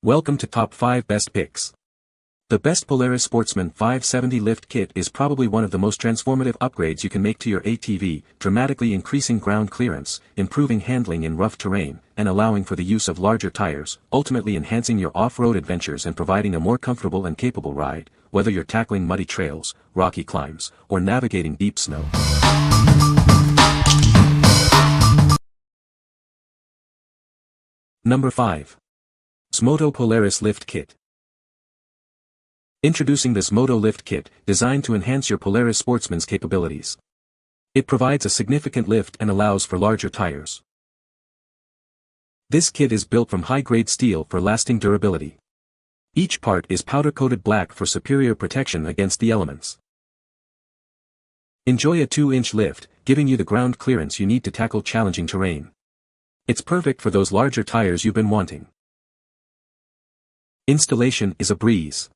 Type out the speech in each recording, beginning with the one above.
Welcome to Top 5 Best Picks. The best Polaris Sportsman 570 lift kit is probably one of the most transformative upgrades you can make to your ATV, dramatically increasing ground clearance, improving handling in rough terrain, and allowing for the use of larger tires, ultimately enhancing your off-road adventures and providing a more comfortable and capable ride, whether you're tackling muddy trails, rocky climbs, or navigating deep snow. Number 5. XJMOTO Polaris Lift Kit. Introducing this Moto lift kit, designed to enhance your Polaris Sportsman's capabilities. It provides a significant lift and allows for larger tires. This kit is built from high-grade steel for lasting durability. Each part is powder-coated black for superior protection against the elements. Enjoy a 2-inch lift, giving you the ground clearance you need to tackle challenging terrain. It's perfect for those larger tires you've been wanting. Installation is a breeze.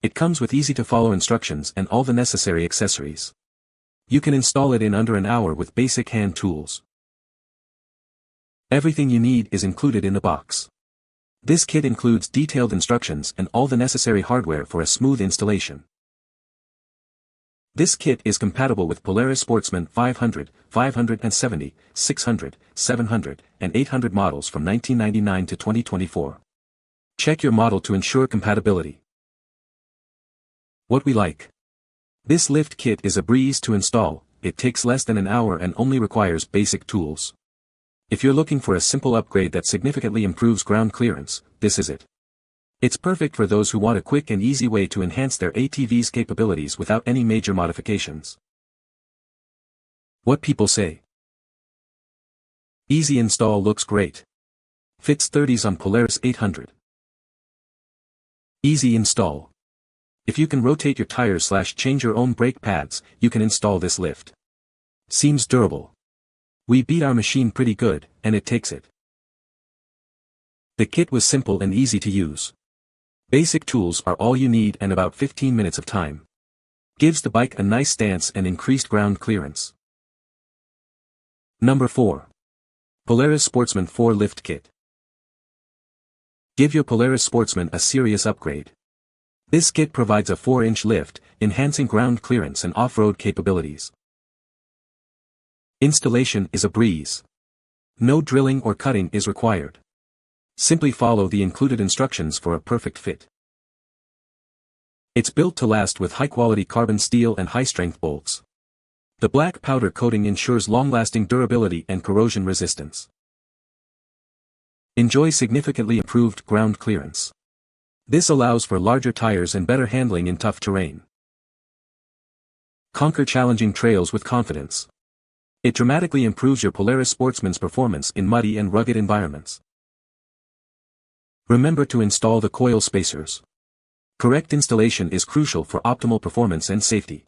It comes with easy-to-follow instructions and all the necessary accessories. You can install it in under an hour with basic hand tools. Everything you need is included in the box. This kit includes detailed instructions and all the necessary hardware for a smooth installation. This kit is compatible with Polaris Sportsman 500, 570, 600, 700, and 800 models from 1999 to 2024. Check your model to ensure compatibility. What we like. This lift kit is a breeze to install, it takes less than an hour and only requires basic tools. If you're looking for a simple upgrade that significantly improves ground clearance, this is it. It's perfect for those who want a quick and easy way to enhance their ATV's capabilities without any major modifications. What people say. Easy install, looks great. Fits 30s on Polaris 800. Easy install. If you can rotate your tires / change your own brake pads, you can install this lift. Seems durable. We beat our machine pretty good, and it takes it. The kit was simple and easy to use. Basic tools are all you need and about 15 minutes of time. Gives the bike a nice stance and increased ground clearance. Number 4. Polaris Sportsman 4 Lift Kit. Give your Polaris Sportsman a serious upgrade. This kit provides a 4-inch lift, enhancing ground clearance and off-road capabilities. Installation is a breeze. No drilling or cutting is required. Simply follow the included instructions for a perfect fit. It's built to last with high-quality carbon steel and high-strength bolts. The black powder coating ensures long-lasting durability and corrosion resistance. Enjoy significantly improved ground clearance. This allows for larger tires and better handling in tough terrain. Conquer challenging trails with confidence. It dramatically improves your Polaris Sportsman's performance in muddy and rugged environments. Remember to install the coil spacers. Correct installation is crucial for optimal performance and safety.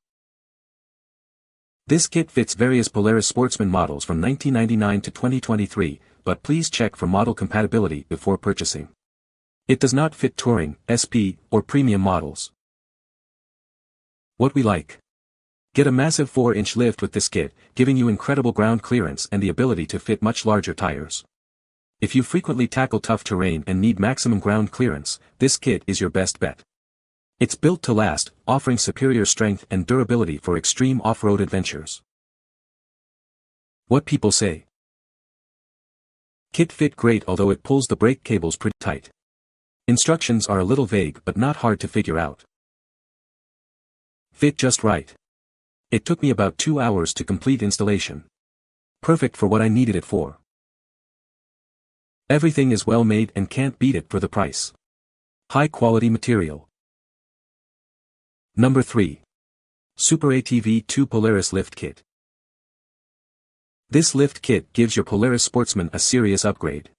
This kit fits various Polaris Sportsman models from 1999 to 2023, but please check for model compatibility before purchasing. It does not fit Touring, SP, or Premium models. What we like. Get a massive 4-inch lift with this kit, giving you incredible ground clearance and the ability to fit much larger tires. If you frequently tackle tough terrain and need maximum ground clearance, this kit is your best bet. It's built to last, offering superior strength and durability for extreme off-road adventures. What people say. Kit fit great, although it pulls the brake cables pretty tight. Instructions are a little vague but not hard to figure out. Fit just right. It took me about 2 hours to complete installation. Perfect for what I needed it for. Everything is well made and can't beat it for the price. High quality material. Number 3. SuperATV 2 Polaris Lift Kit. This lift kit gives your Polaris Sportsman a serious upgrade.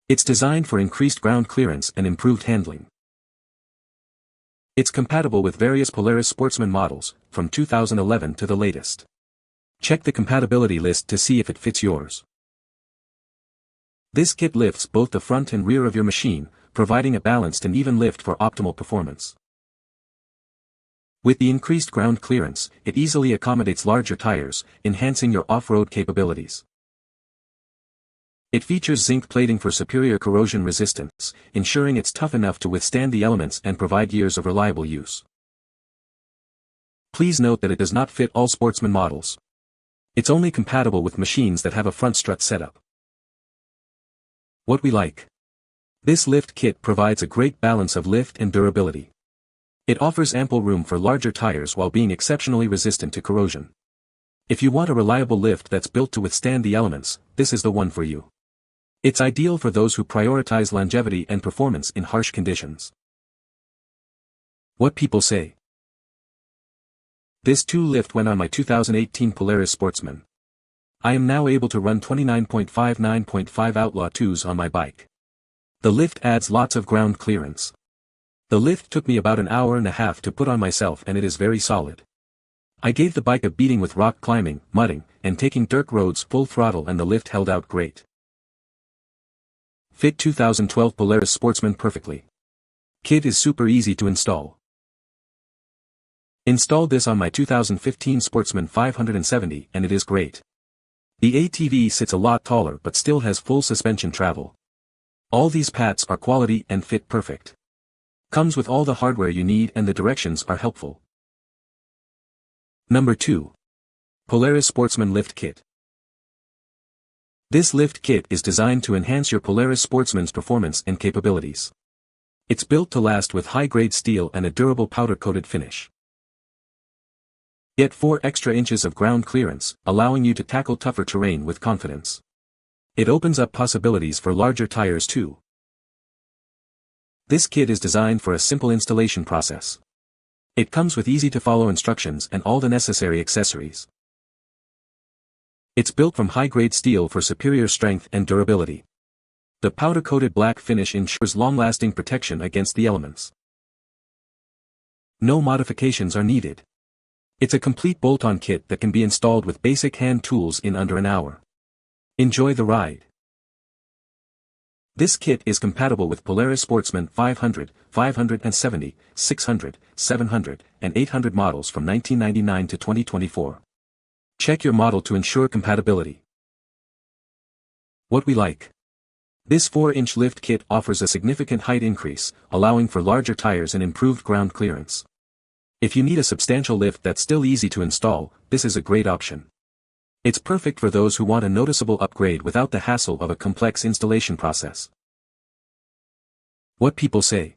It's designed for increased ground clearance and improved handling. It's compatible with various Polaris Sportsman models, from 2011 to the latest. Check the compatibility list to see if it fits yours. This kit lifts both the front and rear of your machine, providing a balanced and even lift for optimal performance. With the increased ground clearance, it easily accommodates larger tires, enhancing your off-road capabilities. It features zinc plating for superior corrosion resistance, ensuring it's tough enough to withstand the elements and provide years of reliable use. Please note that it does not fit all Sportsman models. It's only compatible with machines that have a front strut setup. What we like. This lift kit provides a great balance of lift and durability. It offers ample room for larger tires while being exceptionally resistant to corrosion. If you want a reliable lift that's built to withstand the elements, this is the one for you. It's ideal for those who prioritize longevity and performance in harsh conditions. What people say. This 2-lift went on my 2018 Polaris Sportsman. I am now able to run 29.59.5 Outlaw 2s on my bike. The lift adds lots of ground clearance. The lift took me about an hour and a half to put on myself and it is very solid. I gave the bike a beating with rock climbing, mudding, and taking dirt roads full throttle and the lift held out great. Fit 2012 Polaris Sportsman perfectly. Kit is super easy to install. Installed this on my 2015 Sportsman 570 and it is great. The ATV sits a lot taller but still has full suspension travel. All these pads are quality and fit perfect. Comes with all the hardware you need and the directions are helpful. Number 2. Polaris Sportsman Lift Kit. This lift kit is designed to enhance your Polaris Sportsman's performance and capabilities. It's built to last with high-grade steel and a durable powder-coated finish. Get 4 extra inches of ground clearance, allowing you to tackle tougher terrain with confidence. It opens up possibilities for larger tires too. This kit is designed for a simple installation process. It comes with easy-to-follow instructions and all the necessary accessories. It's built from high-grade steel for superior strength and durability. The powder-coated black finish ensures long-lasting protection against the elements. No modifications are needed. It's a complete bolt-on kit that can be installed with basic hand tools in under an hour. Enjoy the ride. This kit is compatible with Polaris Sportsman 500, 570, 600, 700, and 800 models from 1999 to 2024. Check your model to ensure compatibility. What we like. This 4-inch lift kit offers a significant height increase, allowing for larger tires and improved ground clearance. If you need a substantial lift that's still easy to install, this is a great option. It's perfect for those who want a noticeable upgrade without the hassle of a complex installation process. What people say.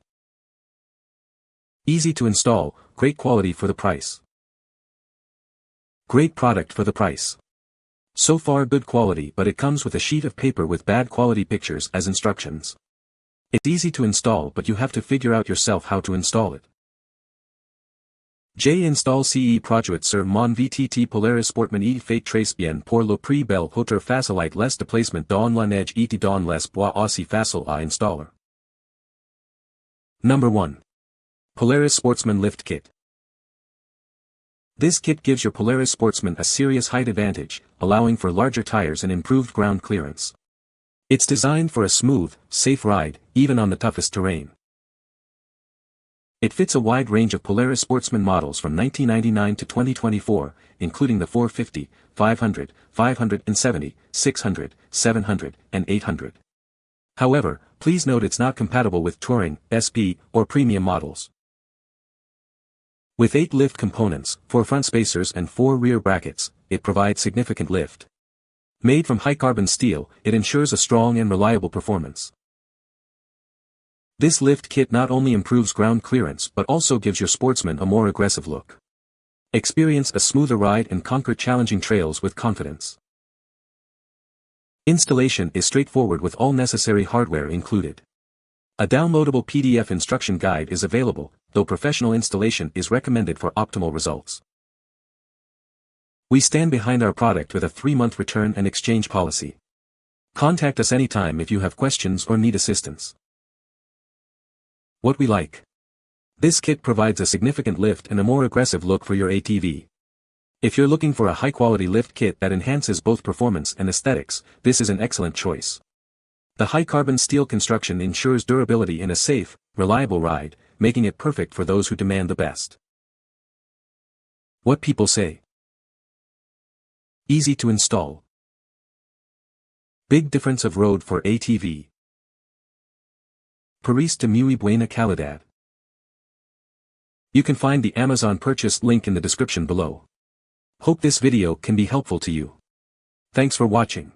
Easy to install, great quality for the price. Great product for the price. So far good quality, but it comes with a sheet of paper with bad quality pictures as instructions. It's easy to install, but you have to figure out yourself how to install it. Install ce produit sur mon VTT Polaris Sportsman et fait très bien pour le prix belle hauteur facilite les déplacements dans la neige et dans les bois aussi facile à installer. Number 1. Polaris Sportsman Lift Kit. This kit gives your Polaris Sportsman a serious height advantage, allowing for larger tires and improved ground clearance. It's designed for a smooth, safe ride, even on the toughest terrain. It fits a wide range of Polaris Sportsman models from 1999 to 2024, including the 450, 500, 570, 600, 700, and 800. However, please note it's not compatible with Touring, SP, or Premium models. With 8 lift components, 4 front spacers and 4 rear brackets, it provides significant lift. Made from high-carbon steel, it ensures a strong and reliable performance. This lift kit not only improves ground clearance but also gives your Sportsman a more aggressive look. Experience a smoother ride and conquer challenging trails with confidence. Installation is straightforward with all necessary hardware included. A downloadable PDF instruction guide is available, though professional installation is recommended for optimal results. We stand behind our product with a 3-month return and exchange policy. Contact us anytime if you have questions or need assistance. What we like. This kit provides a significant lift and a more aggressive look for your ATV. If you're looking for a high-quality lift kit that enhances both performance and aesthetics, this is an excellent choice. The high-carbon steel construction ensures durability in a safe, reliable ride, making it perfect for those who demand the best. What people say. Easy to install. Big difference of road for ATV. Paris to muy buena calidad. You can find the Amazon purchase link in the description below. Hope this video can be helpful to you. Thanks for watching.